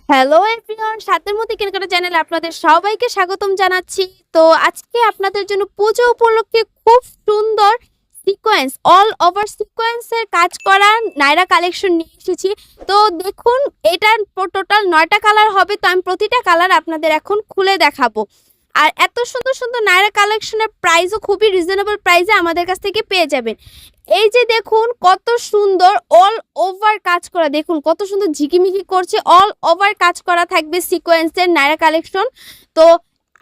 Hello everyone, সাথের মধ্যে কেনাকাটা চ্যানেলে আপনাদের সবাইকে স্বাগতম জানাচ্ছি। তো আজকে আপনাদের জন্য পুজো উপলক্ষে খুব সুন্দর সিকোয়েন্স, অল ওভার সিকোয়েন্সের কাজ করা নায়রা কালেকশন নিয়ে এসেছি। তো দেখুন, এটার টোটাল 9টা কালার হবে। তো আমি প্রতিটা কালার আপনাদের এখন খুলে দেখাবো। আর এত সুন্দর সুন্দর নায়রা কালেকশনের প্রাইসও খুবই রিজনেবল প্রাইসে আমাদের কাছ থেকে পেয়ে যাবেন। এই যে দেখুন কত সুন্দর অল ওভার কাজ করা, দেখুন কত সুন্দর ঝিকিমিকি করছে, অল ওভার কাজ করা থাকবে সিকোয়েন্সের নায়রা কালেকশন। তো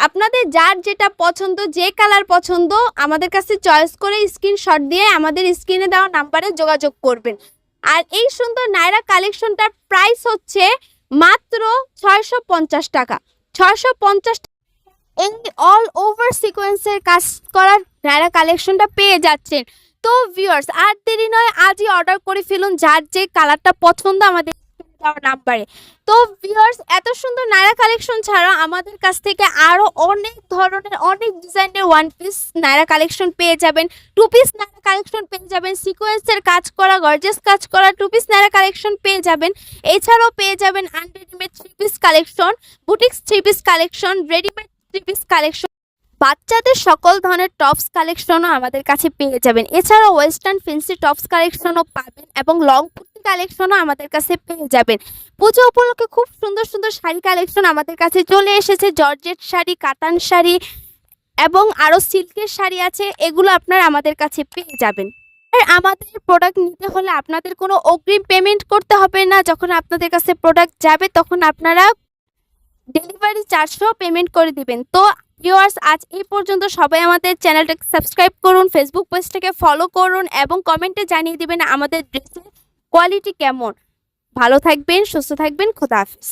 আপনাদের যার যেটা পছন্দ, যে কালার পছন্দ, আমাদের কাছে চয়েস করে স্ক্রিনশট দিয়ে আমাদের স্ক্রিনে দেওয়া নাম্বারে যোগাযোগ করবেন। আর এই সুন্দর নায়রা কালেকশনটার প্রাইস হচ্ছে মাত্র 650 টাকা। 650 এই অল ওভার সিকোয়েন্সের কাজ করা নায়রা কালেকশনটা পেয়ে যাচ্ছেন। তো ভিউয়ার্স, আর দেরি নয়, আজই অর্ডার করে ফেলুন যার যে কালারটা পছন্দ আমাদের নাম্বারে। তো ভিউয়ার্স, এত সুন্দর নায়রা কালেকশন ছাড়া আমাদের কাছ থেকে আরো অনেক ধরনের, অনেক ডিজাইনের ওয়ান পিস নায়রা কালেকশন পেয়ে যাবেন, টু পিস নায়রা কালেকশন পেয়ে যাবেন, সিকোয়েন্সের কাজ করা গর্জিয়াস কাজ করা টু পিস নায়রা কালেকশন পেয়ে যাবেন। এছাড়াও পেয়ে যাবেন unreadymade three piece collection, boutiques three piece collection, readymade three piece collection, বাচ্চাদের সকল ধরনের টপস কালেকশনও আমাদের কাছে পেয়ে যাবেন। এছাড়াও ওয়েস্টার্ন ফেন্সি টপস কালেকশনও পাবেন এবং লং কুর্তি কালেকশনও আমাদের কাছে পেয়ে যাবেন। পুজো উপলক্ষে খুব সুন্দর সুন্দর শাড়ি কালেকশন আমাদের কাছে চলে এসেছে, জর্জেট শাড়ি, কাতান শাড়ি এবং আরও সিল্কের শাড়ি আছে, এগুলো আপনারা আমাদের কাছে পেয়ে যাবেন। আর আমাদের প্রোডাক্ট নিতে হলে আপনাদের কোনো অগ্রিম পেমেন্ট করতে হবে না। যখন আপনাদের কাছে প্রোডাক্ট যাবে তখন আপনারা ডেলিভারি চার্জও পেমেন্ট করে দিবেন। তো ভিউয়ার্স, আজ এই পর্যন্ত। সবাই আমাদের চ্যানেলটাকে সাবস্ক্রাইব করুন, ফেসবুক পেজটাকে ফলো করুন এবং কমেন্টে জানিয়ে দিবেন আমাদের ড্রেসের কোয়ালিটি কেমন। ভালো থাকবেন, সুস্থ থাকবেন, খোদা হাফেজ।